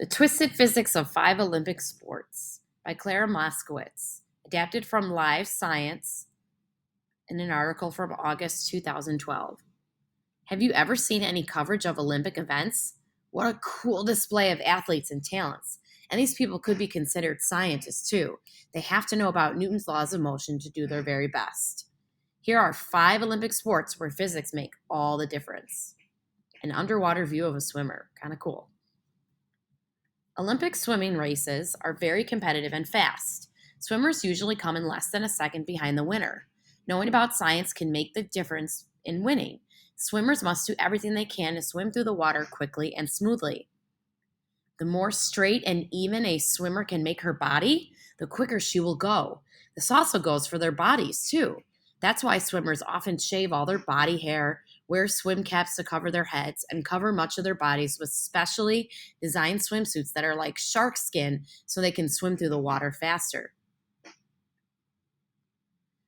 The Twisted Physics of Five Olympic Sports by Clara Moskowitz, adapted from Live Science in an article from August 2012. Have you ever seen any coverage of Olympic events? What a cool display of athletes and talents. And these people could be considered scientists too. They have to know about Newton's laws of motion to do their very best. Here are 5 Olympic sports where physics make all the difference. An underwater view of a swimmer, kind of cool. Olympic swimming races are very competitive and fast. Swimmers usually come in less than a second behind the winner. Knowing about science can make the difference in winning. Swimmers must do everything they can to swim through the water quickly and smoothly. The more straight and even a swimmer can make her body, the quicker she will go. This also goes for their bodies, too. That's why swimmers often shave all their body hair, wear swim caps to cover their heads, and cover much of their bodies with specially designed swimsuits that are like shark skin so they can swim through the water faster.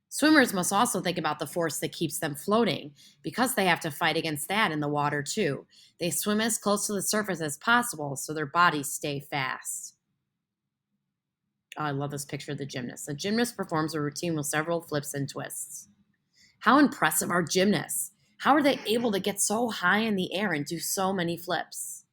Swimmers must also think about the force that keeps them floating, because they have to fight against that in the water too. They swim as close to the surface as possible so their bodies stay fast. Oh, I love this picture of the gymnast. The gymnast performs a routine with several flips and twists. How impressive are gymnasts? How are they able to get so high in the air and do so many flips?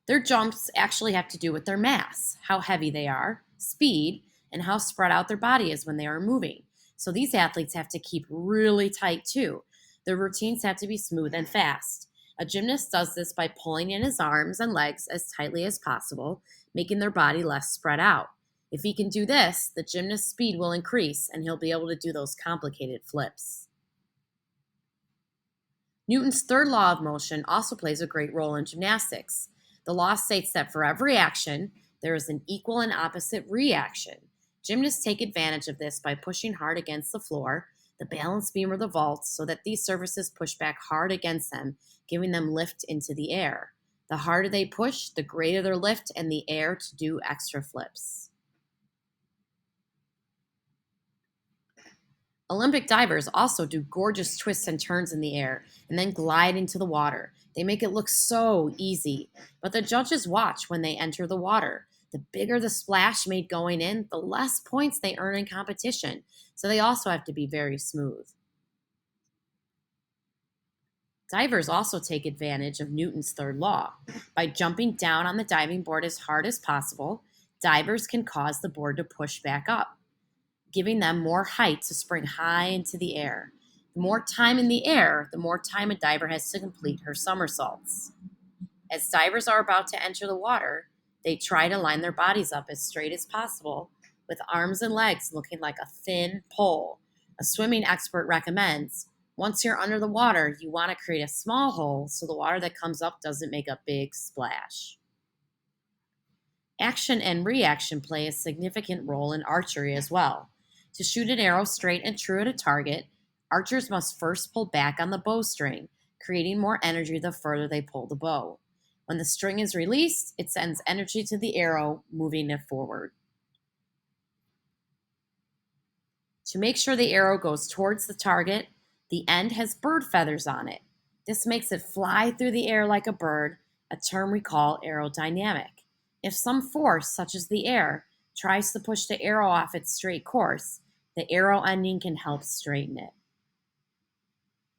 Their jumps actually have to do with their mass, how heavy they are, speed, and how spread out their body is when they are moving. So these athletes have to keep really tight too. Their routines have to be smooth and fast. A gymnast does this by pulling in his arms and legs as tightly as possible, making their body less spread out. If he can do this, the gymnast's speed will increase and he'll be able to do those complicated flips. Newton's third law of motion also plays a great role in gymnastics. The law states that for every action, there is an equal and opposite reaction. Gymnasts take advantage of this by pushing hard against the floor, the balance beam, or the vault so that these surfaces push back hard against them, giving them lift into the air. The harder they push, the greater their lift and the air to do extra flips. Olympic divers also do gorgeous twists and turns in the air and then glide into the water. They make it look so easy, but the judges watch when they enter the water. The bigger the splash made going in, the less points they earn in competition, so they also have to be very smooth. Divers also take advantage of Newton's third law. By jumping down on the diving board as hard as possible, divers can cause the board to push back up, giving them more height to spring high into the air. The more time in the air, the more time a diver has to complete her somersaults. As divers are about to enter the water, they try to line their bodies up as straight as possible, with arms and legs looking like a thin pole. A swimming expert recommends, once you're under the water, you want to create a small hole so the water that comes up doesn't make a big splash. Action and reaction play a significant role in archery as well. To shoot an arrow straight and true at a target, archers must first pull back on the bowstring, creating more energy the further they pull the bow. When the string is released, it sends energy to the arrow, moving it forward. To make sure the arrow goes towards the target, the end has bird feathers on it. This makes it fly through the air like a bird, a term we call aerodynamic. If some force, such as the air, tries to push the arrow off its straight course, the arrow ending can help straighten it.